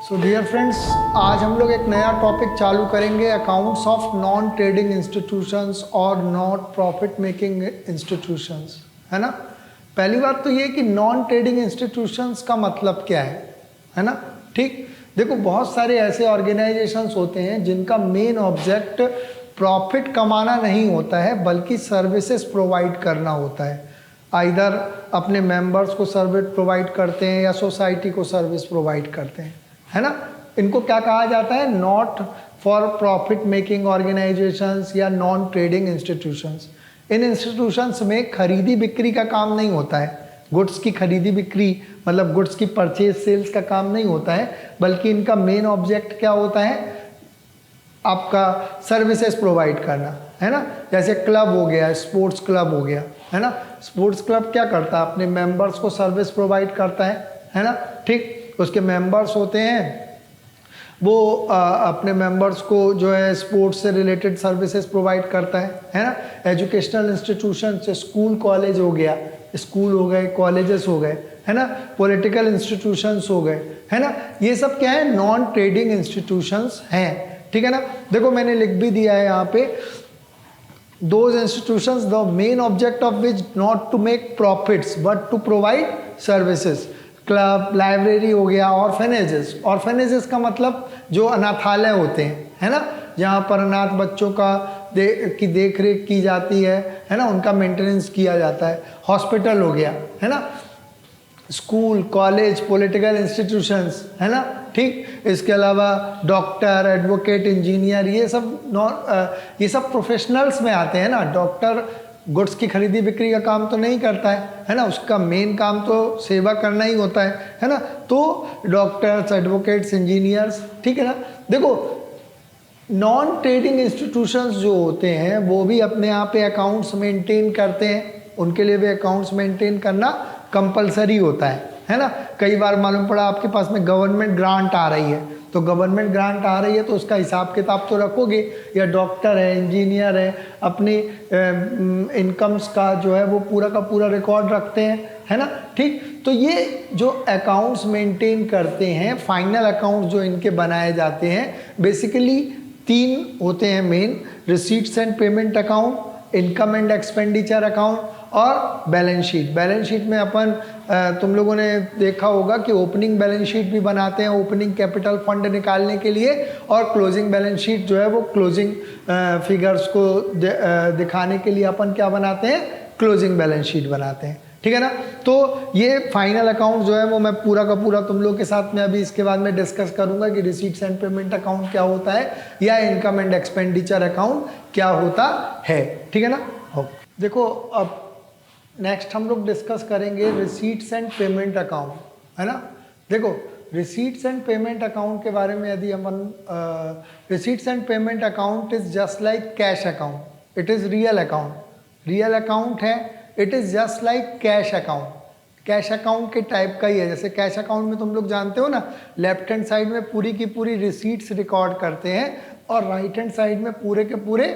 So dear friends, आज हम लोग एक नया टॉपिक चालू करेंगे, accounts of non trading institutions और नॉट प्रॉफिट मेकिंग इंस्टीट्यूशंस, है ना। पहली बात तो ये कि नॉन ट्रेडिंग इंस्टीट्यूशंस का मतलब क्या है ना। ठीक, देखो बहुत सारे ऐसे ऑर्गेनाइजेशंस होते हैं जिनका मेन ऑब्जेक्ट प्रॉफिट कमाना नहीं होता है बल्कि सर्विसेज प्रोवाइड करना होता है। आइदर अपने मेंबर्स को सर्विस प्रोवाइड करते हैं या सोसाइटी को सर्विस प्रोवाइड करते हैं, है ना। इनको क्या कहा जाता है? Not for profit making organisations या नॉन ट्रेडिंग इंस्टीट्यूशंस। इन इंस्टीट्यूशंस में खरीदी बिक्री का काम नहीं होता है, गुड्स की खरीदी बिक्री मतलब गुड्स की परचेज सेल्स का काम नहीं होता है, बल्कि इनका मेन ऑब्जेक्ट क्या होता है? आपका सर्विसेज प्रोवाइड करना, है ना। जैसे क्लब हो गया, स्पोर्ट्स क्लब हो गया, है ना। स्पोर्ट्स क्लब क्या करता है? अपने मेंबर्स को सर्विस प्रोवाइड करता है ना। ठीक, उसके मेंबर्स होते हैं, वो अपने मेंबर्स को जो है स्पोर्ट्स से रिलेटेड सर्विसेज प्रोवाइड करता है ना। एजुकेशनल इंस्टीट्यूशन से स्कूल कॉलेज हो गया, स्कूल हो गए, कॉलेजेस हो गए, है ना। पॉलिटिकल इंस्टीट्यूशंस हो गए, है ना। ये सब क्या है? नॉन ट्रेडिंग इंस्टीट्यूशंस हैं, ठीक है ना। देखो मैंने लिख भी दिया है यहाँ पे, those institutions the main object of which not to make profits but to provide services। Club, library हो गया, ऑर्फेनेजेस। ऑर्फेनेजेस का मतलब जो अनाथालय होते हैं, है ना, जहाँ पर अनाथ बच्चों की देख रेख की जाती है ना, उनका मेंटेनेंस किया जाता है। हॉस्पिटल हो गया, है ना। स्कूल, कॉलेज, पॉलिटिकल इंस्टीट्यूशंस, है ना। ठीक, इसके अलावा डॉक्टर, एडवोकेट, इंजीनियर, ये सब प्रोफेशनल्स में आते हैं ना। डॉक्टर गुड्स की खरीदी बिक्री का काम तो नहीं करता है ना, उसका मेन काम तो सेवा करना ही होता है ना। तो डॉक्टर्स, एडवोकेट्स, इंजीनियर्स, ठीक है ना। देखो नॉन ट्रेडिंग इंस्टीट्यूशंस जो होते हैं वो भी अपने यहाँ पे अकाउंट्स मेंटेन करते हैं, उनके लिए भी अकाउंट्स मेंटेन करना कंपलसरी होता है ना। कई बार मालूम पड़ा आपके पास में गवर्नमेंट ग्रांट आ रही है, तो गवर्नमेंट ग्रांट आ रही है तो उसका हिसाब किताब तो रखोगे, या डॉक्टर है, इंजीनियर है, अपनी इनकम्स का जो है वो पूरा का पूरा रिकॉर्ड रखते हैं, है ना। ठीक, तो ये जो अकाउंट्स मेंटेन करते हैं, फाइनल अकाउंट जो इनके बनाए जाते हैं, बेसिकली 3 होते हैं main: receipts and payment account, income and expenditure account और बैलेंस शीट। बैलेंस शीट में अपन तुम लोगों ने देखा होगा कि ओपनिंग बैलेंस शीट भी बनाते हैं ओपनिंग कैपिटल फंड निकालने के लिए, और क्लोजिंग बैलेंस शीट जो है वो क्लोजिंग फिगर्स को दिखाने के लिए अपन क्या बनाते हैं? क्लोजिंग बैलेंस शीट बनाते हैं, ठीक है ना। तो ये फाइनल अकाउंट जो है वो मैं पूरा का पूरा तुम लोग के साथ में अभी इसके बाद में डिस्कस करूंगा कि रिसीट्स एंड पेमेंट अकाउंट क्या होता है या इनकम एंड एक्सपेंडिचर अकाउंट क्या होता है, ठीक है ना। हो, देखो अब नेक्स्ट हम लोग डिस्कस करेंगे रिसीट्स एंड पेमेंट अकाउंट, है ना। देखो रिसीट्स एंड पेमेंट अकाउंट के बारे में यदि हम receipts and payment account is just like cash account, it is real account, real account है। It is just like cash account, cash account के टाइप का ही है। जैसे कैश अकाउंट में तुम लोग जानते हो ना, लेफ्ट हैंड साइड में पूरी की पूरी रिसीट्स रिकॉर्ड करते हैं और राइट हैंड साइड में पूरे के पूरे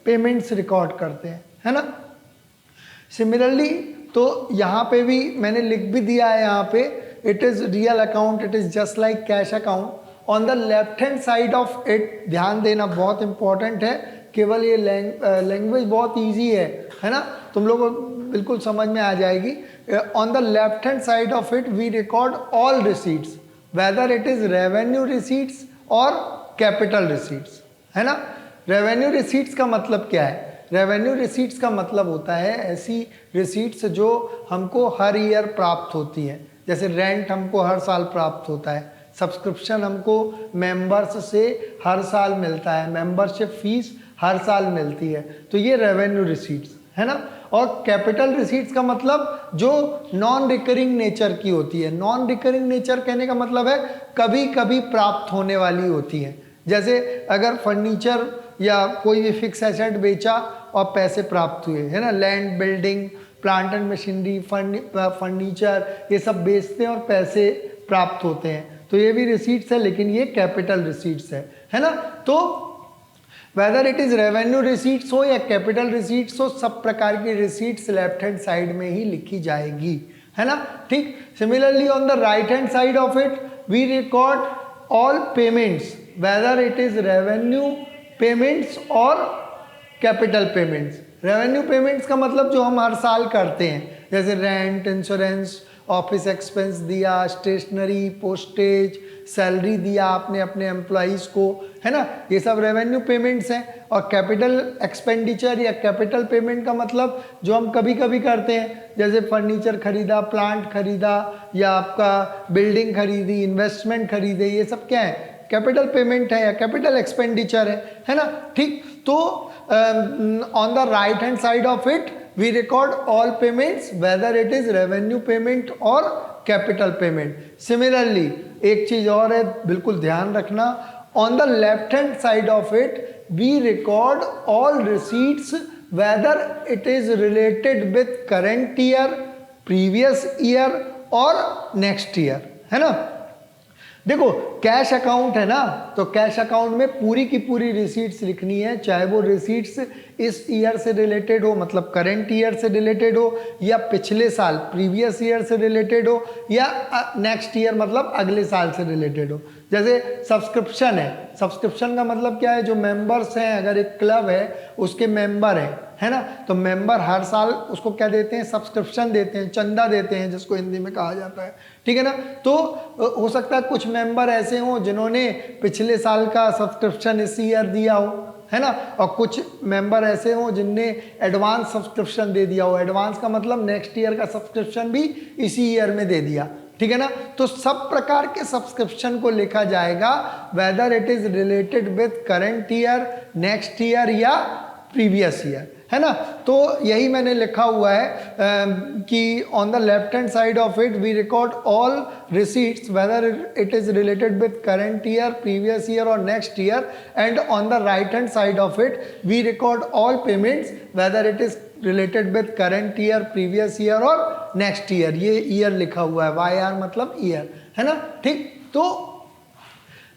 पेमेंट्स रिकॉर्ड करते हैं, है ना। सिमिलरली तो यहाँ पे भी मैंने लिख भी दिया है यहाँ पे, it is real account, it is just like cash account. On the left hand side of it, ध्यान देना बहुत इंपॉर्टेंट है, केवल ये लैंग्वेज बहुत ईजी है ना, तुम लोगों को बिल्कुल समझ में आ जाएगी। On the left hand side of it we record all receipts, whether it is revenue receipts और कैपिटल रिसीट्स, है ना। रेवेन्यू रिसीट्स का मतलब क्या है? रेवेन्यू रिसीट्स का मतलब होता है ऐसी रिसीट्स जो हमको हर ईयर प्राप्त होती है। जैसे रेंट हमको हर साल प्राप्त होता है, सब्सक्रिप्शन हमको मेंबर्स से हर साल मिलता है, मेंबरशिप फीस हर साल मिलती है, तो ये रेवेन्यू रिसीट्स, है ना। और कैपिटल रिसीट्स का मतलब जो नॉन रिकरिंग नेचर की होती है। नॉन रिकरिंग नेचर कहने का मतलब है कभी कभी प्राप्त होने वाली होती है। जैसे अगर फर्नीचर या कोई भी फिक्स एसेट बेचा और पैसे प्राप्त हुए, है ना, land, building, plant and machinery, furniture, ये सब बेचते हैं और पैसे प्राप्त होते हैं, तो ये भी रिसीट्स है, लेकिन ये कैपिटल रिसीट्स है ना। तो weather it is revenue receipts हो या कैपिटल रिसीट्स हो, सब प्रकार की रिसीट्स लेफ्ट हैंड साइड में ही लिखी जाएगी, है ना। ठीक, similarly on the right hand side of it we record all payments whether it is revenue payments और कैपिटल पेमेंट्स। रेवेन्यू पेमेंट्स का मतलब जो हम हर साल करते हैं, जैसे रेंट, इंश्योरेंस, ऑफिस एक्सपेंस दिया, स्टेशनरी, पोस्टेज, सैलरी दिया आपने अपने एम्प्लॉइज़ को, है ना, ये सब रेवेन्यू पेमेंट्स हैं। और कैपिटल एक्सपेंडिचर या कैपिटल पेमेंट का मतलब जो हम कभी कभी करते हैं, जैसे फर्नीचर खरीदा, प्लांट खरीदा, या आपका बिल्डिंग खरीदी, इन्वेस्टमेंट खरीदे, ये सब क्या है, कैपिटल पेमेंट है या कैपिटल एक्सपेंडिचर है ना। ठीक, तो on the right hand side of it we record all payments whether it is revenue payment और कैपिटल पेमेंट। सिमिलरली एक चीज और है, बिल्कुल ध्यान रखना, on the left hand side of it we record all receipts whether it is related with current year, previous year और next year, है ना। देखो कैश अकाउंट है ना, तो कैश अकाउंट में पूरी की पूरी रिसीट्स लिखनी है, चाहे वो रिसीट्स इस ईयर से रिलेटेड हो, मतलब करेंट ईयर से रिलेटेड हो, या पिछले साल प्रीवियस ईयर से रिलेटेड हो, या नेक्स्ट ईयर मतलब अगले साल से रिलेटेड हो। जैसे सब्सक्रिप्शन है, सब्सक्रिप्शन का मतलब क्या है, जो मेंबर्स हैं, अगर एक क्लब है उसके मेंबर हैं, है ना, तो मेंबर हर साल उसको क्या देते हैं, सब्सक्रिप्शन देते हैं, चंदा देते हैं, जिसको हिंदी में कहा जाता है, ठीक है ना। तो हो सकता है कुछ मेंबर ऐसे हों जिन्होंने पिछले साल का सब्सक्रिप्शन इस ईयर दिया हो, है ना, और कुछ मेंबर ऐसे हों जिनने एडवांस सब्सक्रिप्शन दे दिया हो। एडवांस का मतलब नेक्स्ट ईयर का सब्सक्रिप्शन भी इसी ईयर में दे दिया, ठीक है ना। तो सब प्रकार के सब्सक्रिप्शन को लिखा जाएगा whether it is related with current year, next year या प्रीवियस ईयर, है ना। तो यही मैंने लिखा हुआ है कि on the left hand side of it we record all receipts whether it is related with current year, previous year और next year, and on the right hand side of it we record all payments whether it is related with current year, previous year और next year. ये year लिखा हुआ है, Y are मतलब year, है ना। ठीक, तो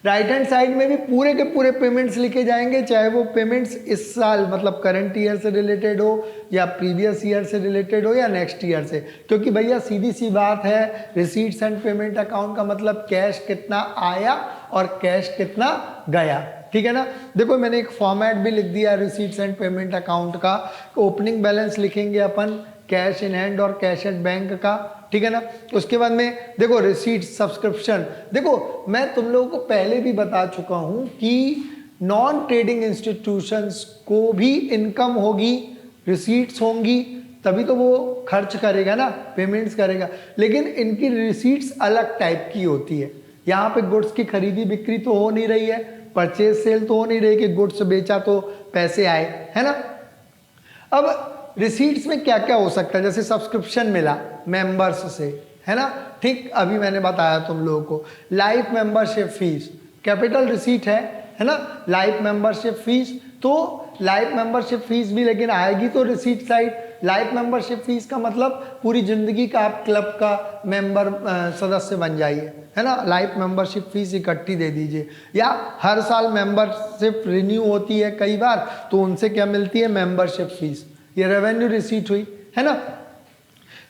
राइट हैंड साइड में भी पूरे के पूरे पेमेंट्स लिखे जाएंगे, चाहे वो पेमेंट्स इस साल मतलब करंट ईयर से रिलेटेड हो, या प्रीवियस ईयर से रिलेटेड हो, या नेक्स्ट ईयर से। क्योंकि भैया सीधी सी बात है, रिसीट्स एंड पेमेंट अकाउंट का मतलब कैश कितना आया और कैश कितना गया, ठीक है ना। देखो मैंने एक फॉर्मेट भी लिख दिया रिसीट्स एंड पेमेंट अकाउंट का। ओपनिंग बैलेंस लिखेंगे अपन कैश इन हैंड और कैश एट बैंक का, ठीक है ना। उसके बाद में देखो रिसीट, सब्सक्रिप्शन। देखो मैं तुम लोगों को पहले भी बता चुका हूं कि नॉन ट्रेडिंग इंस्टीट्यूशंस को भी इनकम होगी, रिसीट्स होंगी, तभी तो वो खर्च करेगा ना, पेमेंट्स करेगा। लेकिन इनकी रिसीट्स अलग टाइप की होती है। यहाँ पे गुड्स की खरीदी बिक्री तो हो नहीं रही है, परचेज सेल तो हो नहीं रही कि गुड्स बेचा तो पैसे आए, है ना। अब रिसीट्स में क्या क्या हो सकता है, जैसे सब्सक्रिप्शन मिला मेंबर्स से, है ना, ठीक, अभी मैंने बताया तुम लोगों को। Life membership fees capital receipt है ना, लाइफ मेंबरशिप फीस। तो लाइफ मेंबरशिप फीस भी लेकिन आएगी तो receipt side. Life membership fees का मतलब पूरी जिंदगी का आप क्लब का मेंबर सदस्य बन जाइए, है ना, लाइफ मेंबरशिप फीस इकट्ठी दे दीजिए। या हर साल मेंबरशिप रिन्यू होती है कई बार, तो उनसे क्या मिलती है, मेंबरशिप फीस, ये रेवेन्यू रिसीट हुई, है ना।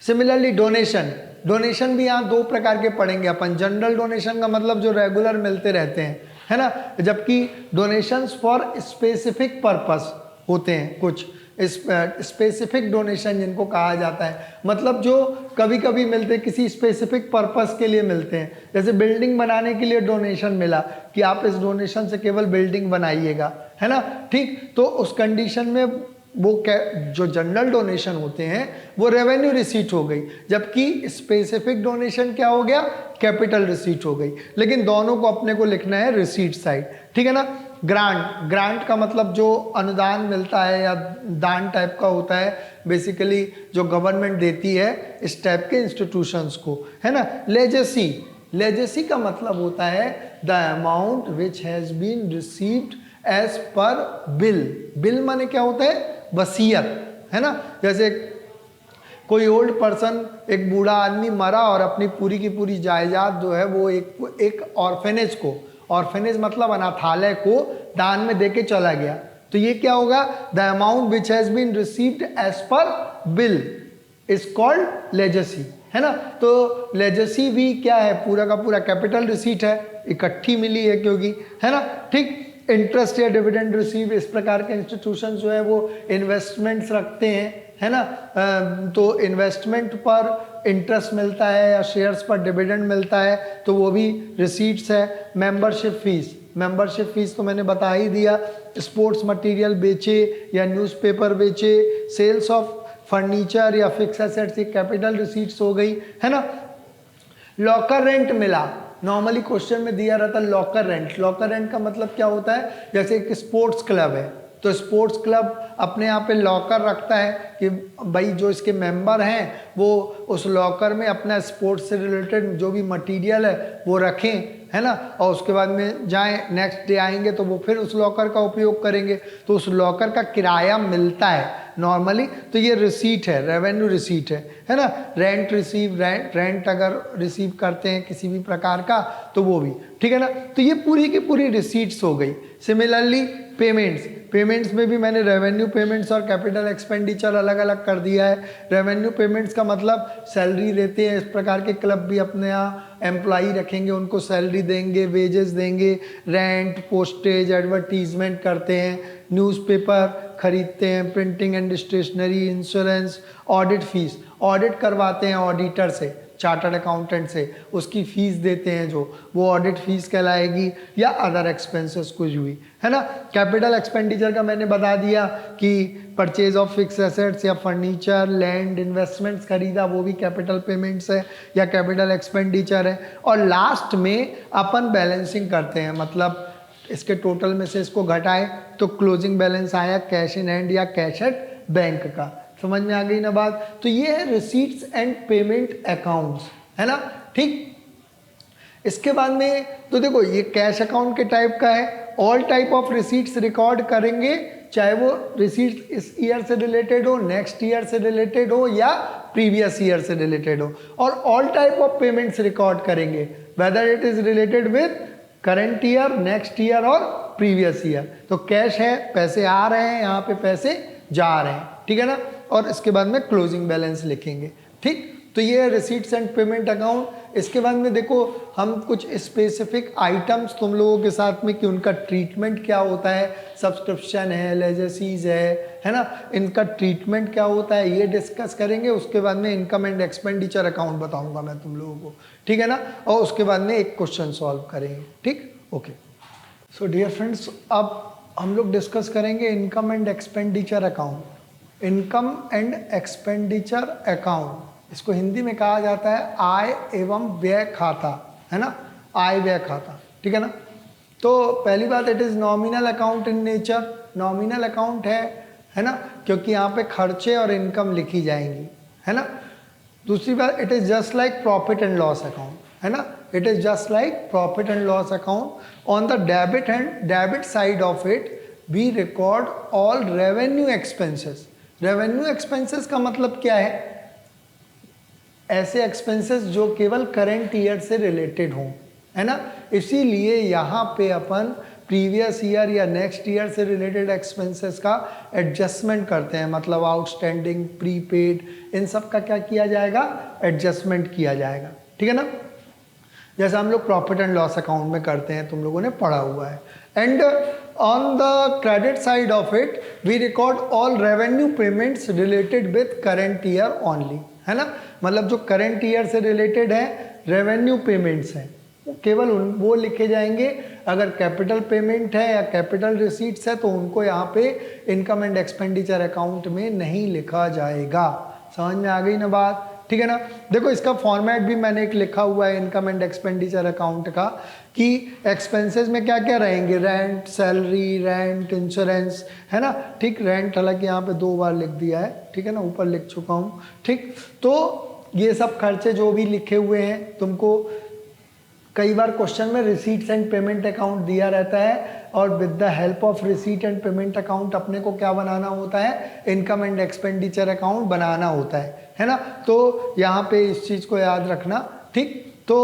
सिमिलरली डोनेशन, डोनेशन भी यहाँ दो प्रकार के पढ़ेंगे अपन। जनरल डोनेशन का मतलब जो रेगुलर मिलते रहते हैं, है ना, जबकि डोनेशंस फॉर स्पेसिफिक पर्पस होते हैं, कुछ स्पेसिफिक डोनेशन जिनको कहा जाता है, मतलब जो कभी कभी मिलते हैं, किसी स्पेसिफिक पर्पस के लिए मिलते हैं। जैसे बिल्डिंग बनाने के लिए डोनेशन मिला कि आप इस डोनेशन से केवल बिल्डिंग बनाइएगा, है ना, ठीक। तो उस कंडीशन में वो जो जनरल डोनेशन होते हैं वो रेवेन्यू रिसीट हो गई, जबकि स्पेसिफिक डोनेशन क्या हो गया, कैपिटल रिसीट हो गई। लेकिन दोनों को अपने को लिखना है रिसीट साइड, ठीक है ना। ग्रांट, ग्रांट का मतलब जो अनुदान मिलता है या दान टाइप का होता है, बेसिकली जो गवर्नमेंट देती है इस टाइप के इंस्टीट्यूशंस को, है ना। लेजेसी, लेजेसी का मतलब होता है the amount which has been received as per bill. Bill माने क्या होता है, वसीयत, है ना। जैसे कोई ओल्ड पर्सन, एक बूढ़ा आदमी मरा और अपनी पूरी की पूरी जायदाद जो है वो एक ऑर्फेनेज को, ऑर्फेनेज मतलब अनाथालय को दान में देके चला गया, तो ये क्या होगा, the amount which has been received as per bill is called legacy, है ना। तो लेजेसी भी क्या है, पूरा का पूरा कैपिटल रिसीट है, इकट्ठी मिली है क्योंकि, है ना, ठीक। इंटरेस्ट या डिविडेंड रिसीव, इस प्रकार के इंस्टीट्यूशन जो है वो इन्वेस्टमेंट्स रखते हैं, है ना, तो इन्वेस्टमेंट पर इंटरेस्ट मिलता है या शेयर्स पर डिविडेंड मिलता है, तो वो भी रिसीट्स है। मेंबरशिप फीस, मेंबरशिप फीस तो मैंने बता ही दिया। स्पोर्ट्स मटेरियल बेचे या न्यूज़पेपर बेचे, सेल्स ऑफ फर्नीचर या फिक्स एसेट्स, ये कैपिटल रिसीट्स हो गई, है ना। लॉकर रेंट मिला, नॉर्मली क्वेश्चन में दिया रहता है लॉकर रेंट। लॉकर रेंट का मतलब क्या होता है, जैसे एक स्पोर्ट्स क्लब है तो स्पोर्ट्स क्लब अपने यहाँ पे लॉकर रखता है कि भाई जो इसके मेंबर हैं वो उस लॉकर में अपना स्पोर्ट्स से रिलेटेड जो भी मटेरियल है वो रखें, है ना, और उसके बाद में जाएं, नेक्स्ट डे आएंगे तो वो फिर उस लॉकर का उपयोग करेंगे, तो उस लॉकर का किराया मिलता है नॉर्मली। तो ये रिसीट है, रेवेन्यू रिसीट है ना। रेंट रिसीव, रेंट अगर रिसीव करते हैं किसी भी प्रकार का तो वो भी, ठीक है ना। तो ये पूरी की पूरी रिसीट्स हो गई। सिमिलरली पेमेंट्स, पेमेंट्स में भी मैंने रेवेन्यू पेमेंट्स और कैपिटल एक्सपेंडिचर अलग अलग कर दिया है। रेवेन्यू पेमेंट्स का मतलब सैलरी देते हैं, इस प्रकार के क्लब भी अपने यहाँ एम्प्लॉई रखेंगे, उनको सैलरी देंगे, वेजेस देंगे, रेंट, पोस्टेज, एडवर्टीजमेंट करते हैं, न्यूज़पेपर खरीदते हैं, printing and stationery, insurance, audit fees, audit करवाते हैं ऑडिटर से, चार्टर्ड अकाउंटेंट से, उसकी फीस देते हैं जो, वो ऑडिट फीस कहलाएगी, या अदर एक्सपेंसेस कुछ भी, है ना। कैपिटल एक्सपेंडिचर का मैंने बता दिया कि परचेज ऑफ फिक्स एसेट्स या फर्नीचर, लैंड, इन्वेस्टमेंट्स खरीदा, वो भी कैपिटल पेमेंट्स है या कैपिटल एक्सपेंडिचर है। और लास्ट में अपन बैलेंसिंग करते हैं, मतलब इसके टोटल में से इसको घटाए तो क्लोजिंग बैलेंस आया कैश इन हैंड या कैश एट बैंक का। समझ में आ गई ना बात। तो ये है रिसीट्स एंड पेमेंट अकाउंट्स, है ना, ठीक। इसके बाद में तो देखो ये कैश अकाउंट के टाइप का है। All type of receipts record करेंगे, चाहे वो रिसीट्स इस ईयर से रिलेटेड हो, नेक्स्ट ईयर से रिलेटेड हो या प्रीवियस ईयर से रिलेटेड हो। और all type of payments record करेंगे, whether it is related with current year, next year और प्रीवियस ईयर। तो कैश है, पैसे आ रहे हैं, यहाँ पे पैसे जा रहे हैं, ठीक है ना। और इसके बाद में क्लोजिंग बैलेंस लिखेंगे, ठीक। तो ये है रिसीट्स एंड पेमेंट अकाउंट। इसके बाद में देखो हम कुछ स्पेसिफिक आइटम्स तुम लोगों के साथ में कि उनका ट्रीटमेंट क्या होता है, सब्सक्रिप्शन है, लेजेसीज है ना, इनका ट्रीटमेंट क्या होता है ये डिस्कस करेंगे। उसके बाद में इनकम एंड एक्सपेंडिचर अकाउंट बताऊंगा मैं तुम लोगों को, ठीक है ना। और उसके बाद में एक क्वेश्चन सॉल्व करेंगे, ठीक, ओके। सो डियर फ्रेंड्स, अब हम लोग डिस्कस करेंगे income and expenditure account. Income and expenditure account, इसको हिंदी में कहा जाता है आय एवं व्यय खाता, है ना, आय व्यय खाता, ठीक है ना। तो पहली बात, it is nominal account in nature, nominal account है ना, क्योंकि यहाँ पे खर्चे और इनकम लिखी जाएंगी, है ना। दूसरी बात, it is just like profit and loss account, है ना, it is just like profit and loss account. On the debit side of it we record all revenue expenses. Revenue expenses का मतलब क्या है, ऐसे एक्सपेंसेस जो केवल करंट ईयर से रिलेटेड हों, है ना। इसीलिए यहाँ पे अपन प्रीवियस ईयर या नेक्स्ट ईयर से रिलेटेड एक्सपेंसेस का एडजस्टमेंट करते हैं, मतलब आउटस्टैंडिंग, प्रीपेड, इन सब का क्या किया जाएगा, एडजस्टमेंट किया जाएगा, ठीक है ना। जैसे हम लोग प्रॉफिट एंड लॉस अकाउंट में करते हैं, तुम लोगों ने पढ़ा हुआ है। And on the credit side of it we record all revenue payments related with current year only, है ना। मतलब जो करंट ईयर से रिलेटेड है रेवेन्यू पेमेंट्स हैं, केवल वो लिखे जाएंगे। अगर कैपिटल पेमेंट है या कैपिटल रिसीट्स है तो उनको यहाँ पे इनकम एंड एक्सपेंडिचर अकाउंट में नहीं लिखा जाएगा। समझ में आ गई ना बात, ठीक है ना। देखो इसका फॉर्मेट भी मैंने एक लिखा हुआ है इनकम एंड एक्सपेंडिचर अकाउंट का, कि एक्सपेंसेस में क्या क्या रहेंगे, रेंट, सैलरी, रेंट, इंश्योरेंस, है ना, ठीक। रेंट हालांकि यहाँ पे 2 बार लिख दिया है, ठीक है ना, ऊपर लिख चुका हूँ, ठीक। तो ये सब खर्चे जो भी लिखे हुए हैं, तुमको कई बार क्वेश्चन में रिसीट्स एंड पेमेंट अकाउंट दिया रहता है, और with the help of receipt and payment account अपने को क्या बनाना होता है, इनकम एंड एक्सपेंडिचर अकाउंट बनाना होता है ना। तो यहाँ पे इस चीज़ को याद रखना, ठीक। तो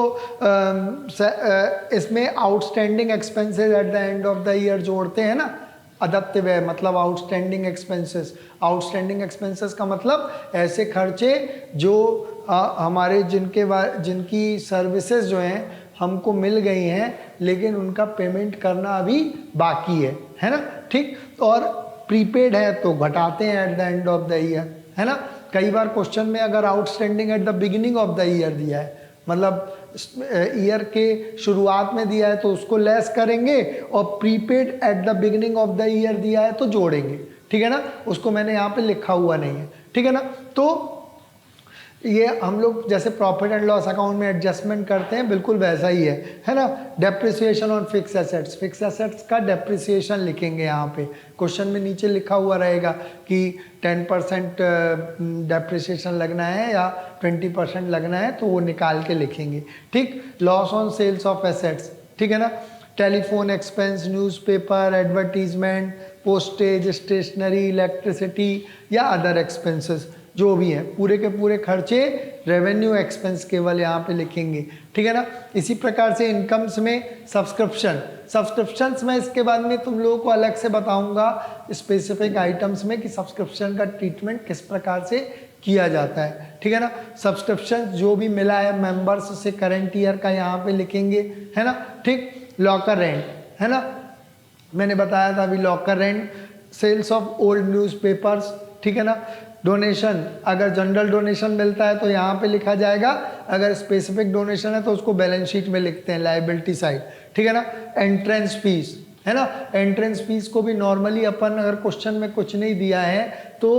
इसमें outstanding expenses at the end of the year जोड़ते हैं ना, अदत्य व्यय मतलब आउटस्टैंडिंग एक्सपेंसेस। आउटस्टैंडिंग एक्सपेंसेस का मतलब ऐसे खर्चे जो हमारे जिनकी सर्विसेज जो हैं हमको मिल गई हैं, लेकिन उनका पेमेंट करना अभी बाकी है ना, ठीक। और प्रीपेड है तो घटाते हैं at the end of the year, है ना। कई बार क्वेश्चन में अगर outstanding at the beginning of the year दिया है, मतलब ईयर के शुरुआत में दिया है तो उसको लेस करेंगे, और prepaid at the beginning of the year दिया है तो जोड़ेंगे, ठीक है ना। उसको मैंने यहाँ पे लिखा हुआ नहीं है, ठीक है ना। तो ये हम लोग जैसे प्रॉफिट एंड लॉस अकाउंट में एडजस्टमेंट करते हैं, बिल्कुल वैसा ही है ना। Depreciation on fix assets, fix assets का डेप्रिसिएशन लिखेंगे यहाँ पे, क्वेश्चन में नीचे लिखा हुआ रहेगा कि 10% डेप्रिसिएशन लगना है या 20% लगना है, तो वो निकाल के लिखेंगे, ठीक। Loss on sales of assets, ठीक है ना। Telephone expense, newspaper, advertisement, postage, stationery, electricity या अदर एक्सपेंसेस जो भी हैं, पूरे के पूरे खर्चे रेवेन्यू एक्सपेंस केवल यहाँ पे लिखेंगे, ठीक है ना। इसी प्रकार से इनकम्स में सब्सक्रिप्शंस में इसके बाद में तुम लोगों को अलग से बताऊंगा स्पेसिफिक आइटम्स में कि सब्सक्रिप्शन का ट्रीटमेंट किस प्रकार से किया जाता है, ठीक है ना। सब्सक्रिप्शन जो भी मिला है मेंबर्स से करंट ईयर का यहाँ पे लिखेंगे, है ना, ठीक। लॉकर रेंट, है ना, मैंने बताया था अभी locker rent, sales of old newspapers, ठीक है ना। डोनेशन, अगर जनरल डोनेशन मिलता है तो यहाँ पे लिखा जाएगा, अगर स्पेसिफिक डोनेशन है तो उसको बैलेंस शीट में लिखते हैं लायबिलिटी साइड, ठीक है ना। एंट्रेंस फीस, है ना, एंट्रेंस फीस को भी नॉर्मली अपन अगर क्वेश्चन में कुछ नहीं दिया है तो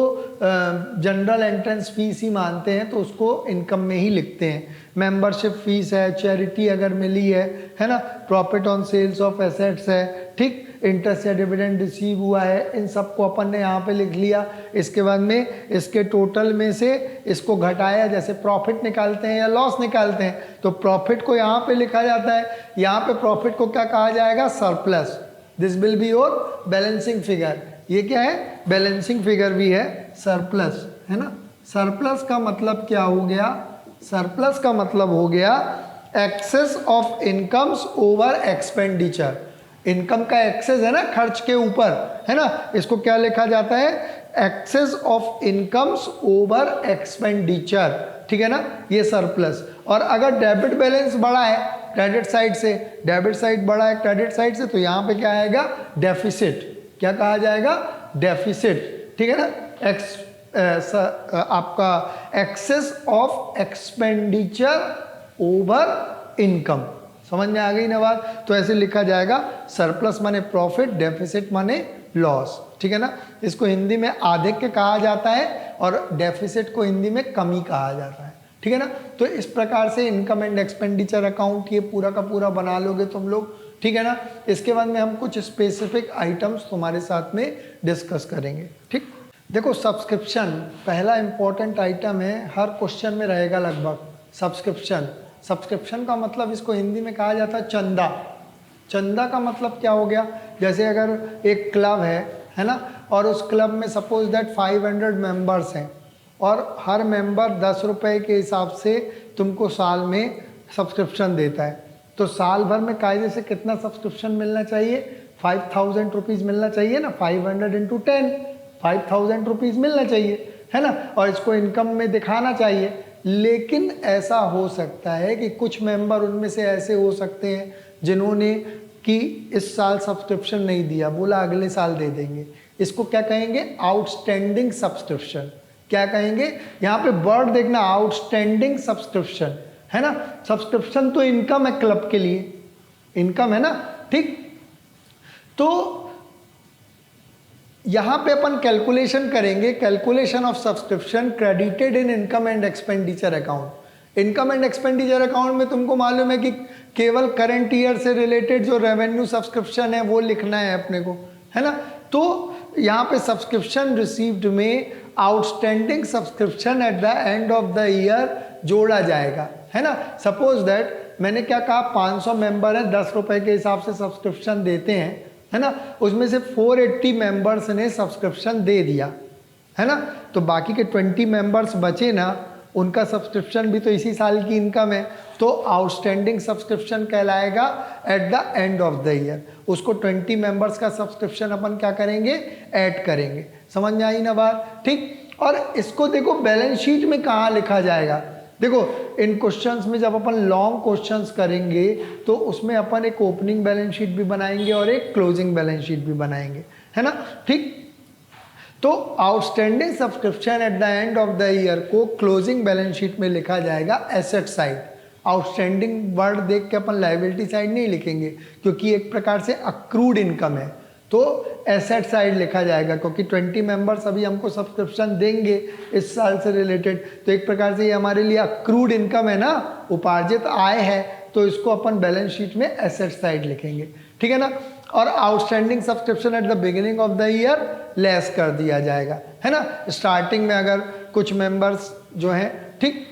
जनरल एंट्रेंस फीस ही मानते हैं, तो उसको इनकम में ही लिखते हैं। मेंबरशिप फीस है, चैरिटी अगर मिली है ना, profit on sales of assets है, ठीक। इंटरेस्ट या डिविडेंड रिसीव हुआ है, इन सबको अपन ने यहाँ पे लिख लिया। इसके बाद में इसके टोटल में से इसको घटाया, जैसे प्रॉफिट निकालते हैं या लॉस निकालते हैं तो प्रॉफिट को यहाँ पे लिखा जाता है। यहाँ पे प्रॉफिट को क्या कहा जाएगा, surplus. This will be your balancing figure. ये क्या है, बैलेंसिंग फिगर भी है, सरप्लस, है ना। सरप्लस का मतलब क्या हो गया, सरप्लस का मतलब हो गया excess of incomes over expenditure. Income का एक्सेस है ना खर्च के ऊपर, है ना, इसको क्या लिखा जाता है, excess of incomes over expenditure, ठीक है ना, ये सरप्लस। और अगर डेबिट बैलेंस बढ़ा है क्रेडिट साइड से, डेबिट साइड बढ़ा है क्रेडिट साइड से, तो यहाँ पे क्या आएगा, डेफिसिट। क्या कहा जाएगा, डेफिसिट, ठीक है ना। आपका excess of expenditure over income, समझ में आ गई ना बात। तो ऐसे लिखा जाएगा, सरप्लस माने प्रॉफिट, डेफिसिट माने लॉस, ठीक है ना। इसको हिंदी में आधिक्य कहा जाता है और डेफिसिट को हिंदी में कमी कहा जाता है, ठीक है ना। तो इस प्रकार से इनकम एंड एक्सपेंडिचर अकाउंट ये पूरा का पूरा बना लोगे तुम लोग, ठीक है ना। इसके बाद में हम कुछ स्पेसिफिक आइटम्स तुम्हारे साथ में डिस्कस करेंगे, ठीक। देखो सब्सक्रिप्शन पहला इंपॉर्टेंट आइटम है, हर क्वेश्चन में रहेगा लगभग। सब्सक्रिप्शन, सब्सक्रिप्शन का मतलब इसको हिंदी में कहा जाता है चंदा। चंदा का मतलब क्या हो गया, जैसे अगर एक क्लब है ना, और उस क्लब में सपोज दैट 500 मेंबर्स हैं और हर मेंबर 10 रुपये के हिसाब से तुमको साल में सब्सक्रिप्शन देता है, तो साल भर में कायदे से कितना सब्सक्रिप्शन मिलना चाहिए, 5000 रुपीज़ मिलना चाहिए ना। 500 इंटू 10, 5000 रुपीज़ मिलना चाहिए, है ना। और इसको इनकम में दिखाना चाहिए। लेकिन ऐसा हो सकता है कि कुछ मेंबर उनमें से ऐसे हो सकते हैं जिन्होंने कि इस साल सब्सक्रिप्शन नहीं दिया, बोला अगले साल दे देंगे। इसको क्या कहेंगे, आउटस्टैंडिंग सब्सक्रिप्शन। क्या कहेंगे, यहाँ पे वर्ड देखना, आउटस्टैंडिंग सब्सक्रिप्शन, है ना। सब्सक्रिप्शन तो इनकम है क्लब के लिए, इनकम है ना, ठीक। तो यहाँ पे अपन कैलकुलेशन करेंगे, calculation of subscription credited in income and expenditure account. Income and expenditure account में तुमको मालूम है कि केवल करंट ईयर से रिलेटेड जो रेवेन्यू सब्सक्रिप्शन है वो लिखना है अपने को, है ना। तो यहाँ पे सब्सक्रिप्शन रिसीव्ड में outstanding subscription at the end of the year जोड़ा जाएगा, है ना। सपोज दैट मैंने क्या कहा, 500 मेंबर हैं, 10 रुपये के हिसाब से सब्सक्रिप्शन देते हैं, है ना। उसमें से 480 मेंबर्स ने सब्सक्रिप्शन दे दिया, है ना। तो बाकी के 20 मेंबर्स बचे ना, उनका सब्सक्रिप्शन भी तो इसी साल की इनकम है, तो आउटस्टैंडिंग सब्सक्रिप्शन कहलाएगा at the end of the year. उसको 20 मेंबर्स का सब्सक्रिप्शन अपन क्या करेंगे, ऐड करेंगे। समझ में आई ना बात, ठीक। और इसको देखो बैलेंस शीट में कहाँ लिखा जाएगा, देखो इन क्वेश्चंस में जब अपन लॉन्ग क्वेश्चंस करेंगे तो उसमें अपन एक ओपनिंग बैलेंस शीट भी बनाएंगे और एक क्लोजिंग बैलेंस शीट भी बनाएंगे, है ना, ठीक। तो outstanding subscription at the end of the year को क्लोजिंग बैलेंस शीट में लिखा जाएगा एसेट साइड। आउटस्टैंडिंग वर्ड देख के अपन लायबिलिटी साइड नहीं लिखेंगे क्योंकि एक प्रकार से अक्रूड इनकम है, तो एसेट साइड लिखा जाएगा क्योंकि 20 मेंबर्स अभी हमको सब्सक्रिप्शन देंगे इस साल से रिलेटेड, तो एक प्रकार से ये हमारे लिए अक्रूड इनकम है ना, उपार्जित आय है, तो इसको अपन बैलेंस शीट में एसेट साइड लिखेंगे, ठीक है ना। और outstanding subscription at the beginning of the year less कर दिया जाएगा, है ना, स्टार्टिंग में अगर कुछ मेंबर्स जो हैं, ठीक।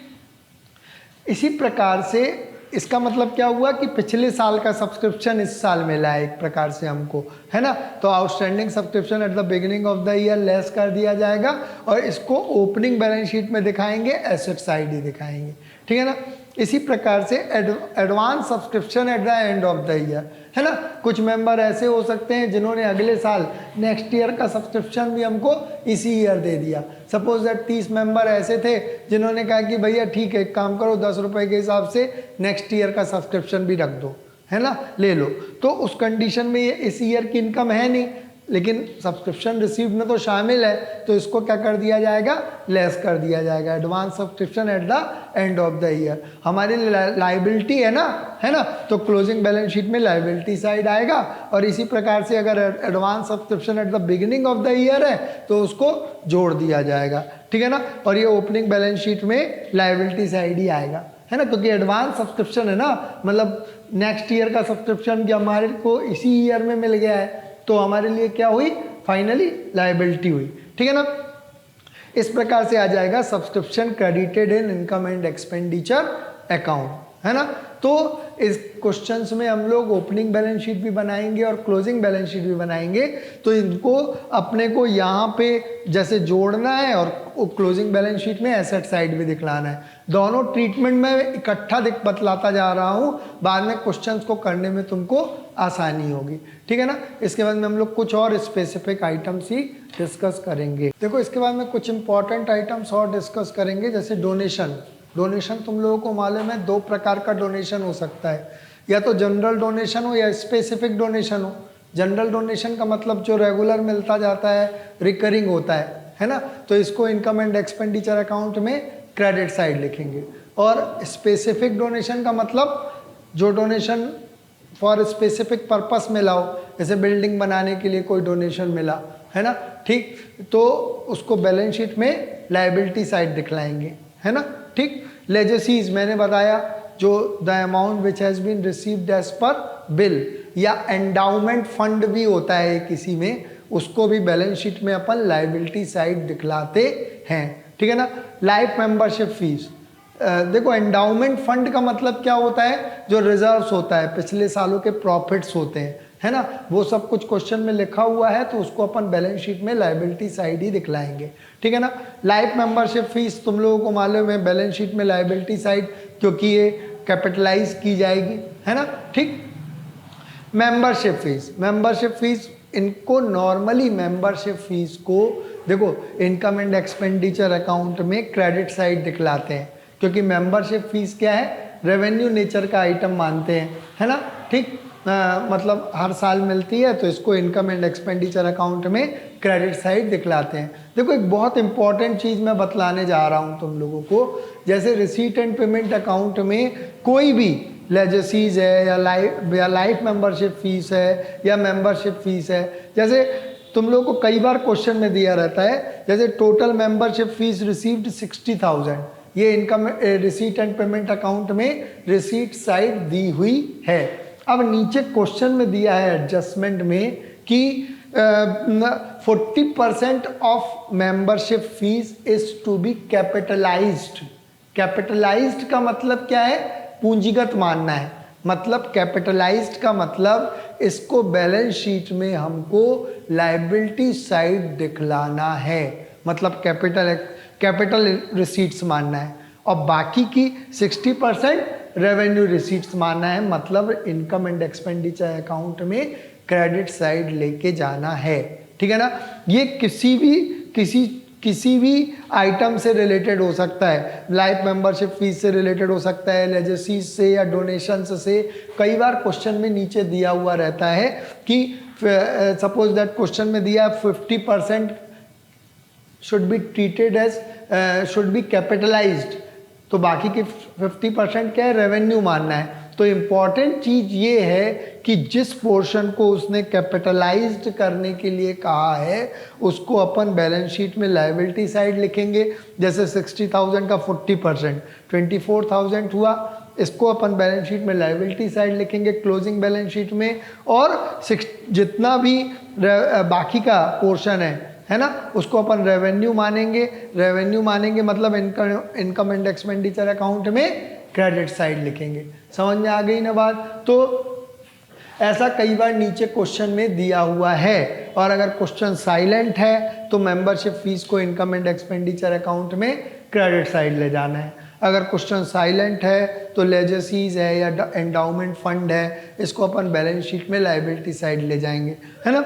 इसी प्रकार से इसका मतलब क्या हुआ कि पिछले साल का सब्सक्रिप्शन इस साल मिला है एक प्रकार से हमको, है ना, तो outstanding subscription at the beginning of the year less कर दिया जाएगा और इसको ओपनिंग बैलेंस शीट में दिखाएंगे, एसेट साइड ही दिखाएंगे, ठीक है ना। इसी प्रकार से advance subscription at the end of the year, है ना, कुछ मेंबर ऐसे हो सकते हैं जिन्होंने अगले साल नेक्स्ट ईयर का सब्सक्रिप्शन भी हमको इसी ईयर दे दिया। सपोज दैट 30 मेंबर ऐसे थे जिन्होंने कहा कि भैया ठीक है एक काम करो 10 रुपये के हिसाब से नेक्स्ट ईयर का सब्सक्रिप्शन भी रख दो, है ना, ले लो, तो उस कंडीशन में ये इस ईयर की इनकम है नहीं लेकिन सब्सक्रिप्शन रिसीव में तो शामिल है, तो इसको क्या कर दिया जाएगा, लेस कर दिया जाएगा। Advance subscription at the end of the year हमारी लाइबिलिटी है ना, तो क्लोजिंग बैलेंस शीट में लाइबिलिटी साइड आएगा। और इसी प्रकार से अगर advance subscription at the beginning of the year है तो उसको जोड़ दिया जाएगा, ठीक है ना, और ये ओपनिंग बैलेंस शीट में लाइबिलिटी साइड ही आएगा, है ना, क्योंकि एडवांस सब्सक्रिप्शन है ना, मतलब नेक्स्ट ईयर का सब्सक्रिप्शन जो हमारे को इसी ईयर में मिल गया है तो हमारे लिए क्या हुई, फाइनली लायबिलिटी हुई, ठीक है ना। इस प्रकार से आ जाएगा subscription credited in income and expenditure account, है ना। तो इस क्वेश्चंस में हम लोग ओपनिंग बैलेंस शीट भी बनाएंगे और क्लोजिंग बैलेंस शीट भी बनाएंगे, तो इनको अपने को यहाँ पे जैसे जोड़ना है और क्लोजिंग बैलेंस शीट में एसेट साइड भी दिखलाना है। दोनों ट्रीटमेंट में इकट्ठा बतलाता जा रहा हूँ, बाद में क्वेश्चंस को करने में तुमको आसानी होगी, ठीक है ना। इसके बाद में हम लोग कुछ और स्पेसिफिक आइटम्स ही डिस्कस करेंगे। देखो इसके बाद में कुछ इंपॉर्टेंट आइटम्स और डिस्कस करेंगे, जैसे डोनेशन। डोनेशन तुम लोगों को मालूम है 2 प्रकार का डोनेशन हो सकता है, या तो जनरल डोनेशन हो या स्पेसिफिक डोनेशन हो। जनरल डोनेशन का मतलब जो रेगुलर मिलता जाता है, रिकरिंग होता है ना, तो इसको इनकम एंड एक्सपेंडिचर अकाउंट में क्रेडिट साइड लिखेंगे। और स्पेसिफिक डोनेशन का मतलब जो डोनेशन फॉर स्पेसिफिक पर्पस मिला हो, जैसे बिल्डिंग बनाने के लिए कोई डोनेशन मिला, है ना, ठीक, तो उसको बैलेंस शीट में लायबिलिटी साइड दिखलाएंगे, है ना, ठीक। लेजेसीज मैंने बताया, जो the amount which has been received as per bill, या एंडाउमेंट फंड भी होता है किसी में, उसको भी बैलेंस शीट में अपन लायबिलिटी साइड दिखलाते हैं, ठीक है ना। लाइफ मेंबरशिप फीस, देखो एंडाउमेंट फंड का मतलब क्या होता है, जो रिजर्व्स होता है, पिछले सालों के प्रॉफिट्स होते हैं, है ना, वो सब कुछ क्वेश्चन में लिखा हुआ है, तो उसको अपन बैलेंस शीट में लायबिलिटी साइड ही दिखलाएंगे, ठीक है ना। लाइफ मेंबरशिप फीस तुम लोगों को मालूम है बैलेंस शीट में लायबिलिटी साइड, क्योंकि ये कैपिटलाइज की जाएगी, है ना, ठीक। मेंबरशिप फीस इनको नॉर्मली मेंबरशिप फीस को देखो इनकम एंड एक्सपेंडिचर अकाउंट में क्रेडिट साइड दिखलाते हैं, क्योंकि मेंबरशिप फीस क्या है, रेवेन्यू नेचर का आइटम मानते हैं, है ना, ठीक। मतलब हर साल मिलती है, तो इसको इनकम एंड एक्सपेंडिचर अकाउंट में क्रेडिट साइड दिखलाते हैं। देखो एक बहुत इंपॉर्टेंट चीज़ मैं बतलाने जा रहा हूँ तुम लोगों को, जैसे रिसीट एंड पेमेंट अकाउंट में कोई भी लेजेसीज है या लाइफ मेंबरशिप फीस है या मेंबरशिप फीस है, जैसे तुम लोगों को कई बार क्वेश्चन में दिया रहता है, जैसे टोटल मेंबरशिप फीस रिसीव्ड 60,000, ये income receipt and payment account में रिसीट साइड दी हुई है। अब नीचे क्वेश्चन में दिया है एडजस्टमेंट में कि 40% of membership fees is to be capitalized. Capitalized का मतलब क्या है, पूंजीगत मानना है, मतलब कैपिटलाइज्ड का मतलब इसको बैलेंस शीट में हमको लायबिलिटी साइड दिखलाना है, मतलब कैपिटल रिसीट्स मानना है, और बाकी की 60% रेवेन्यू रिसीट्स मानना है, मतलब इनकम एंड एक्सपेंडिचर अकाउंट में क्रेडिट साइड लेके जाना है, ठीक है ना। ये किसी किसी भी आइटम से रिलेटेड हो सकता है, लाइफ मेंबरशिप फीस से रिलेटेड हो सकता है, लेजेसीज से या डोनेशंस से। कई बार क्वेश्चन में नीचे दिया हुआ रहता है कि सपोज दैट क्वेश्चन में दिया 50% should be treated as should be capitalized, तो बाकी की 50% क्या है, रेवेन्यू मानना है। तो इम्पॉर्टेंट चीज़ ये है कि जिस पोर्शन को उसने कैपिटलाइज्ड करने के लिए कहा है उसको अपन बैलेंस शीट में लायबिलिटी साइड लिखेंगे। जैसे 60,000 का 40% 24,000 हुआ, इसको अपन बैलेंस शीट में लायबिलिटी साइड लिखेंगे क्लोजिंग बैलेंस शीट में। और जितना भी बाकी का पोर्शन है ना, उसको अपन रेवेन्यू मानेंगे। रेवेन्यू मानेंगे मतलब इनकम एंड एक्सपेंडिचर अकाउंट में क्रेडिट साइड लिखेंगे। समझ में आ गई ना बात? तो ऐसा कई बार नीचे क्वेश्चन में दिया हुआ है। और अगर क्वेश्चन साइलेंट है तो मेंबरशिप फीस को इनकम एंड एक्सपेंडिचर अकाउंट में क्रेडिट साइड ले जाना है। अगर क्वेश्चन साइलेंट है तो लेजेसीज है या एंडाउमेंट फंड है, इसको अपन बैलेंस शीट में लायबिलिटी साइड ले जाएंगे, है ना।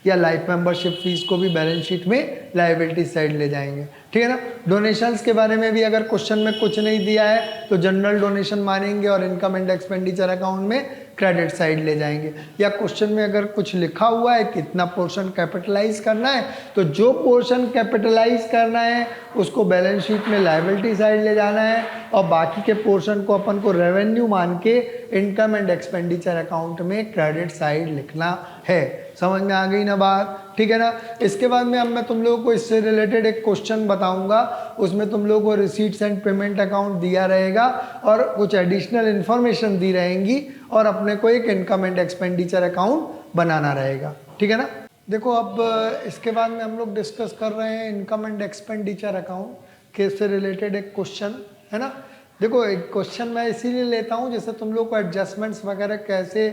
या लाइफ मेंबरशिप फीस को भी बैलेंस शीट में लायबिलिटी साइड ले जाएंगे, ठीक है ना। डोनेशंस के बारे में भी अगर क्वेश्चन में कुछ नहीं दिया है तो जनरल डोनेशन मानेंगे और इनकम एंड एक्सपेंडिचर अकाउंट में क्रेडिट साइड ले जाएंगे। या क्वेश्चन में अगर कुछ लिखा हुआ है कितना पोर्शन कैपिटलाइज करना है, तो जो पोर्शन कैपिटलाइज करना है उसको बैलेंस शीट में लायबिलिटी साइड ले जाना है और बाकी के पोर्शन को अपन को रेवेन्यू मान के इनकम एंड एक्सपेंडिचर अकाउंट में क्रेडिट साइड लिखना है। समझ में आ गई ना बात? ठीक है ना। इसके बाद में अब मैं तुम लोगों को इससे रिलेटेड एक क्वेश्चन बताऊंगा, उसमें तुम लोगों को रिसीट्स एंड पेमेंट अकाउंट दिया रहेगा और कुछ एडिशनल इन्फॉर्मेशन दी रहेंगी और अपने को एक इनकम एंड एक्सपेंडिचर अकाउंट बनाना रहेगा, ठीक है ना। देखो अब इसके बाद में हम लोग डिस्कस कर रहे हैं इनकम एंड एक्सपेंडिचर अकाउंट के से रिलेटेड एक क्वेश्चन, है ना। देखो एक क्वेश्चन मैं इसीलिए लेता हूँ जैसे तुम लोग को एडजस्टमेंट्स वगैरह कैसे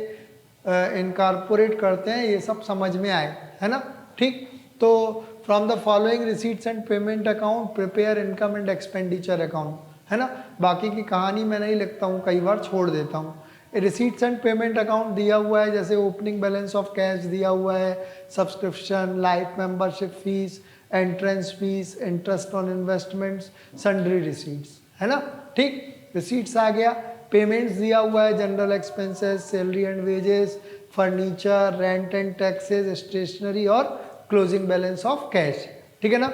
इनकॉर्पोरेट करते हैं ये सब समझ में आए, है ना। ठीक, तो from the following receipts and payment account prepare income and expenditure account, है ना। बाकी की कहानी मैं नहीं लिखता हूँ, कई बार छोड़ देता हूँ। रिसीट्स एंड पेमेंट अकाउंट दिया हुआ है, जैसे ओपनिंग बैलेंस ऑफ कैश दिया हुआ है, subscription, life membership fees, entrance fees, interest on investments, sundry receipts, है ना। ठीक, रिसीट्स आ गया। पेमेंट्स दिया हुआ है, general expenses, salary and wages, furniture, rent and taxes, stationery और क्लोजिंग बैलेंस ऑफ कैश, ठीक है ना।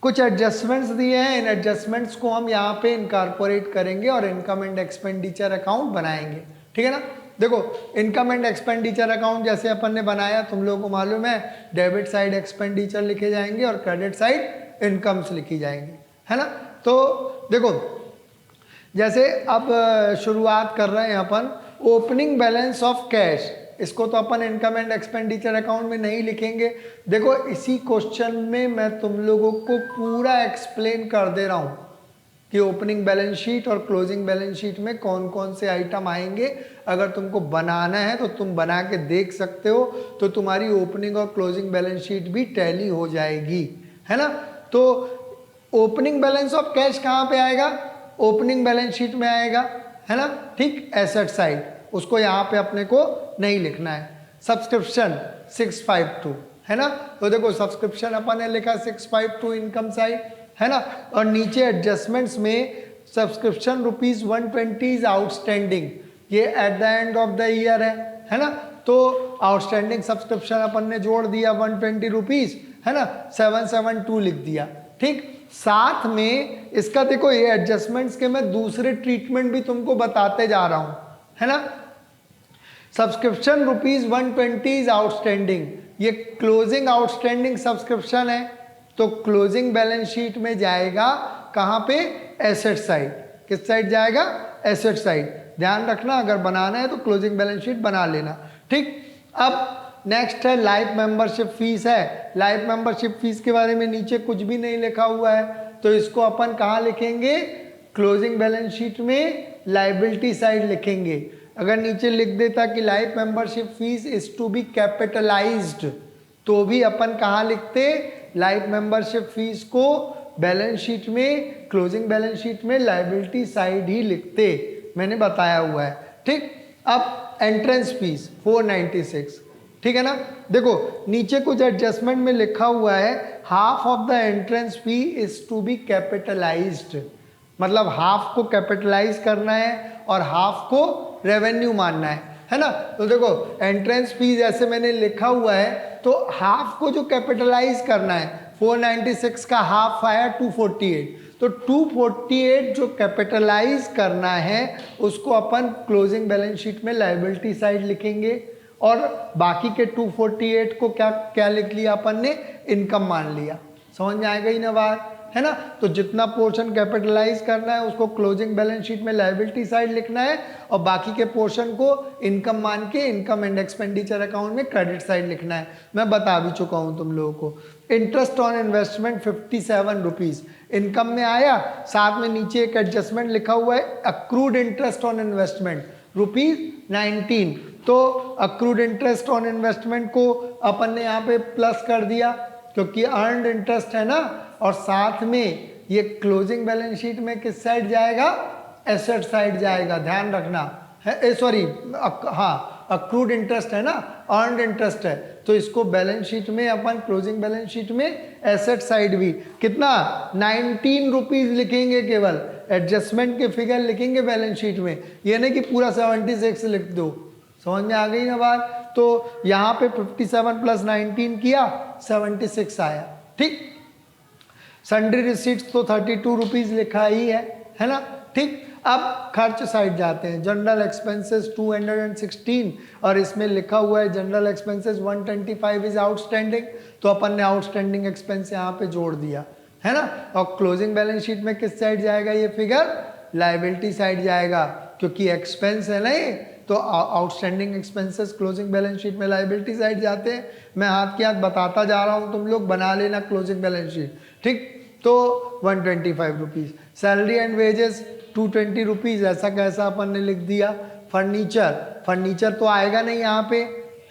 कुछ एडजस्टमेंट्स दिए हैं, इन एडजस्टमेंट्स को हम यहाँ पे इनकॉर्पोरेट करेंगे और इनकम एंड एक्सपेंडिचर अकाउंट बनाएंगे, ठीक है ना। देखो इनकम एंड एक्सपेंडिचर अकाउंट जैसे अपन ने बनाया, तुम लोगों को मालूम है डेबिट साइड एक्सपेंडिचर लिखे जाएंगे और क्रेडिट साइड इनकम्स लिखी जाएंगे, है ना। तो देखो जैसे अब शुरुआत कर रहे हैं अपन ओपनिंग बैलेंस ऑफ कैश, इसको तो अपन इनकम एंड एक्सपेंडिचर अकाउंट में नहीं लिखेंगे। देखो इसी क्वेश्चन में मैं तुम लोगों को पूरा एक्सप्लेन कर दे रहा हूँ कि ओपनिंग बैलेंस शीट और क्लोजिंग बैलेंस शीट में कौन कौन से आइटम आएंगे। अगर तुमको बनाना है तो तुम बना के देख सकते हो, तो तुम्हारी ओपनिंग और क्लोजिंग बैलेंस शीट भी टैली हो जाएगी, है ना। तो ओपनिंग बैलेंस ऑफ कैश कहाँ पे आएगा? ओपनिंग बैलेंस शीट में आएगा, है ना। ठीक, एसेट साइड, उसको यहाँ पे अपने को नहीं लिखना है। सब्सक्रिप्शन 652, है ना। तो देखो सब्सक्रिप्शन अपन ने लिखा 652 इनकम साइड, है ना। और नीचे एडजस्टमेंट्स में सब्सक्रिप्शन ₹120 आउटस्टैंडिंग, ये at the end of the year है ना। तो आउटस्टैंडिंग सब्सक्रिप्शन अपन ने जोड़ दिया ₹120, है ना, 772 लिख दिया। ठीक, साथ में इसका देखो ये एडजस्टमेंट्स के मैं दूसरे ट्रीटमेंट भी तुमको बताते जा रहा हूं, है ना। सब्सक्रिप्शन ₹120 आउटस्टैंडिंग, ये क्लोजिंग आउटस्टैंडिंग सब्सक्रिप्शन है, तो क्लोजिंग बैलेंस शीट में जाएगा कहाँ पे? Asset side. किस साइड जाएगा? Asset side. ध्यान रखना, अगर बनाना है तो क्लोजिंग बैलेंस शीट बना लेना। ठीक, अब नेक्स्ट है लाइफ मेंबरशिप फीस है। लाइफ मेंबरशिप फीस के बारे में नीचे कुछ भी नहीं लिखा हुआ है, तो इसको अपन कहाँ लिखेंगे? क्लोजिंग बैलेंस शीट में लायबिलिटी साइड लिखेंगे। अगर नीचे लिख देता कि life membership fees is to be capitalized, तो भी अपन कहाँ लिखते? लाइफ मेंबरशिप फीस को बैलेंस शीट में, क्लोजिंग बैलेंस शीट में लायबिलिटी साइड ही लिखते, मैंने बताया हुआ है। ठीक, अब एंट्रेंस फीस 496, ठीक है ना। देखो नीचे कुछ एडजस्टमेंट में लिखा हुआ है, half of the entrance fee is to be capitalized, मतलब हाफ को कैपिटलाइज करना है और हाफ को रेवेन्यू मानना है ना। तो देखो एंट्रेंस फी जैसे मैंने लिखा हुआ है, तो हाफ को जो कैपिटलाइज करना है, 496 का हाफ आया 248, तो 248 जो कैपिटलाइज करना है उसको अपन क्लोजिंग बैलेंस शीट में लायबिलिटी साइड लिखेंगे, और बाकी के 248 को क्या क्या लिख लिया अपन ने, इनकम मान लिया। समझ में आएगा ही ना बात, है ना। तो जितना पोर्शन कैपिटलाइज करना है उसको क्लोजिंग बैलेंस शीट में लायबिलिटी साइड लिखना है, और बाकी के पोर्शन को इनकम मान के इनकम एंड एक्सपेंडिचर अकाउंट में क्रेडिट साइड लिखना है। मैं बता भी चुका हूं तुम लोगों को। Interest on investment 57 rupees income में आया, साथ में नीचे एक एडजस्टमेंट लिखा हुआ है, अक्रूड इंटरेस्ट ऑन इन्वेस्टमेंट ₹19, तो अक्रूड इंटरेस्ट ऑन इन्वेस्टमेंट को अपन ने यहाँ पे प्लस कर दिया क्योंकि अर्नड इंटरेस्ट है ना, और साथ में ये क्लोजिंग बैलेंस शीट में किस साइड जाएगा, एसेट साइड जाएगा, ध्यान रखना है। सॉरी हाँ, अक्रूड इंटरेस्ट है ना, अर्नड इंटरेस्ट है, तो इसको बैलेंस शीट में अपन क्लोजिंग बैलेंस शीट में एसेट साइड भी कितना 19 रुपीज लिखेंगे, केवल एडजस्टमेंट के फिगर लिखेंगे बैलेंस शीट में, ये नहीं कि पूरा 76 लिख दो। समझ में आ गई ना बात। तो यहाँ पे 57 प्लस 19 किया 76 आया, ठीक। सन्ड्री रिसीट्स तो 32 रुपीज लिखा ही है ना, ठीक। अब खर्च साइड जाते हैं, जनरल एक्सपेंसेस 216 और इसमें लिखा हुआ है जनरल एक्सपेंसेस 125 इज आउटस्टैंडिंग, तो अपन ने आउटस्टैंडिंग एक्सपेंस यहाँ पे जोड़ दिया, है ना। और क्लोजिंग बैलेंस शीट में किस साइड जाएगा ये फिगर, लायबिलिटी साइड जाएगा, क्योंकि एक्सपेंस है ना ये, तो outstanding expenses closing balance sheet में लायबिलिटी साइड जाते हैं। मैं हाथ के हाथ बताता जा रहा हूँ, तुम लोग बना लेना क्लोजिंग बैलेंस शीट, ठीक। तो 125 rupees, salary and wages 220 rupees, ऐसा कैसा अपन ने लिख दिया। फर्नीचर तो आएगा नहीं यहाँ पे,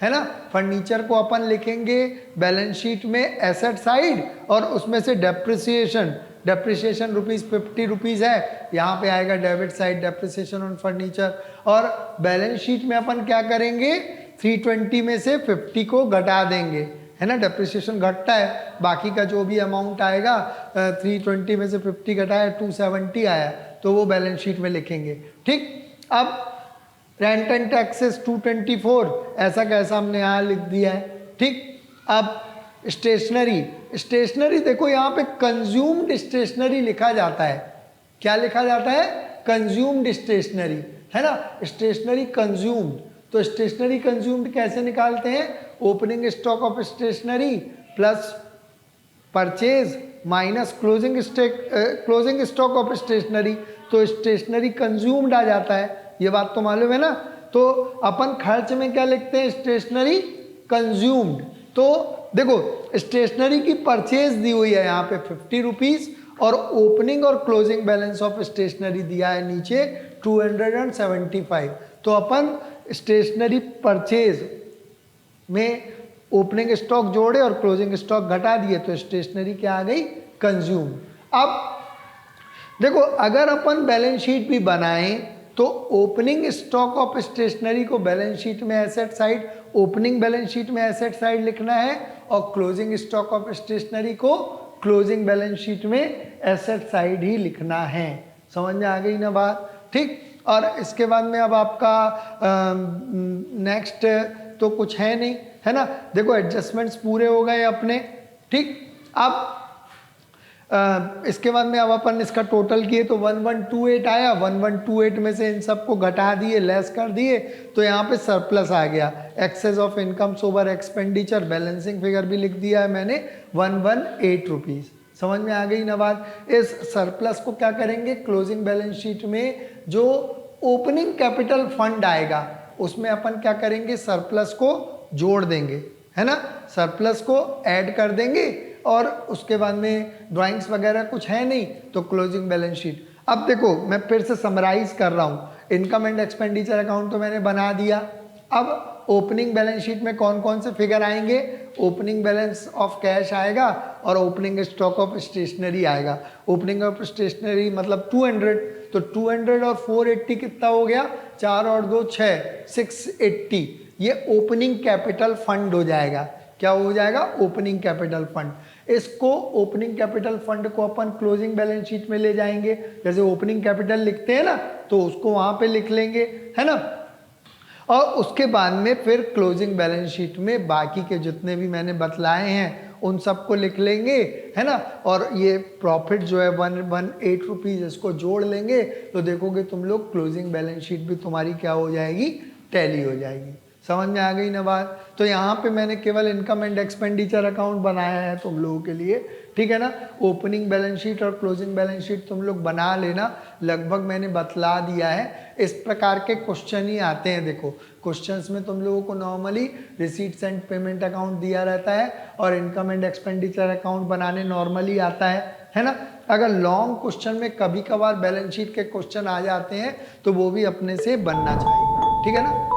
है ना। फर्नीचर को अपन लिखेंगे बैलेंस शीट में एसेट साइड, और उसमें से डेप्रिसिएशन ₹50 रुपीज़ है, यहाँ पे आएगा debit side, depreciation on furniture. और बैलेंस शीट में अपन क्या करेंगे, 320 में से 50 को घटा देंगे, है ना, डेप्रिसिएशन घटता है, बाकी का जो भी अमाउंट आएगा 320 में से 50 घटाया 270 आया, तो वो बैलेंस शीट में लिखेंगे, ठीक। अब रेंट एंड टैक्सेस 224, ऐसा कैसा हमने यहाँ लिख दिया है, ठीक। अब स्टेशनरी देखो यहाँ पे कंज्यूम्ड स्टेशनरी लिखा जाता है, क्या लिखा जाता है, कंज्यूम्ड स्टेशनरी, है ना, स्टेशनरी कंज्यूम्ड। तो स्टेशनरी कंज्यूम्ड कैसे निकालते हैं, opening stock of stationery plus purchase minus closing stock of stationery, तो स्टेशनरी कंज्यूम्ड आ जाता है, ये बात तो मालूम है ना। तो अपन खर्च में क्या लिखते हैं, स्टेशनरी कंज्यूम्ड। तो देखो स्टेशनरी की परचेज दी हुई है यहाँ पे 50 रुपीज़, और ओपनिंग और क्लोजिंग बैलेंस ऑफ स्टेशनरी दिया है नीचे 275, तो अपन स्टेशनरी परचेज में ओपनिंग स्टॉक जोड़े और क्लोजिंग स्टॉक घटा दिए, तो स्टेशनरी क्या आ गई, कंज्यूम। अब देखो अगर अपन बैलेंस शीट भी बनाएं तो ओपनिंग स्टॉक ऑफ स्टेशनरी को बैलेंस शीट में asset side, opening balance sheet में एसेट साइड लिखना है, और क्लोजिंग स्टॉक ऑफ स्टेशनरी को क्लोजिंग बैलेंस शीट में एसेट साइड ही लिखना है। समझ में आ गई ना बात, ठीक। और इसके बाद में अब आपका नेक्स्ट तो कुछ है नहीं, है ना। देखो एडजस्टमेंट्स पूरे हो गए अपने, ठीक। अब इसके बाद में अब अपन इसका टोटल किए तो 1128 आया, 1128 में से इन सबको घटा दिए, लेस कर दिए, तो यहाँ पे सरप्लस आ गया, excess of incomes over expenditure, balancing figure भी लिख दिया है मैंने 118 रुपीज़। समझ में आ गई ना बात। इस सरप्लस को क्या करेंगे, क्लोजिंग बैलेंस शीट में जो ओपनिंग कैपिटल फंड आएगा उसमें अपन क्या करेंगे, सरप्लस को जोड़ देंगे, है ना, सरप्लस को ऐड कर देंगे, और उसके बाद में ड्राइंग्स वगैरह कुछ है नहीं, तो क्लोजिंग बैलेंस शीट। अब देखो मैं फिर से समराइज कर रहा हूँ, इनकम एंड एक्सपेंडिचर अकाउंट तो मैंने बना दिया। अब ओपनिंग बैलेंस शीट में कौन कौन से फिगर आएंगे, ओपनिंग बैलेंस ऑफ कैश आएगा और ओपनिंग स्टॉक ऑफ स्टेशनरी आएगा। ओपनिंग ऑफ स्टेशनरी मतलब 200, तो 200 और 480 कितना हो गया, 4 और 2 6, 680, ये ओपनिंग कैपिटल फंड हो जाएगा। क्या हो जाएगा? Opening capital fund. इसको ओपनिंग कैपिटल फंड को अपन क्लोजिंग बैलेंस शीट में ले जाएंगे। जैसे ओपनिंग कैपिटल लिखते हैं ना, तो उसको वहां पे लिख लेंगे, है ना। और उसके बाद में फिर क्लोजिंग बैलेंस शीट में बाकी के जितने भी मैंने बतलाए हैं उन सबको लिख लेंगे, है ना। और ये प्रॉफिट जो है 118 रुपीज, इसको जोड़ लेंगे तो देखोगे तुम लोग क्लोजिंग बैलेंस शीट भी तुम्हारी क्या हो जाएगी? टैली हो जाएगी। समझ में आ गई ना बात? तो यहाँ पे मैंने केवल इनकम एंड एक्सपेंडिचर अकाउंट बनाया है तुम लोगों के लिए, ठीक है ना। ओपनिंग बैलेंस शीट और क्लोजिंग बैलेंस शीट तुम लोग बना लेना, लगभग मैंने बतला दिया है। इस प्रकार के क्वेश्चन ही आते हैं। देखो क्वेश्चंस में तुम लोगों को normally receipts and payment account दिया रहता है और इनकम एंड एक्सपेंडिचर अकाउंट बनाने नॉर्मली आता है ना। अगर लॉन्ग क्वेश्चन में कभी कभार बैलेंस शीट के क्वेश्चन आ जाते हैं तो वो भी अपने से बनना चाहिए, ठीक है ना।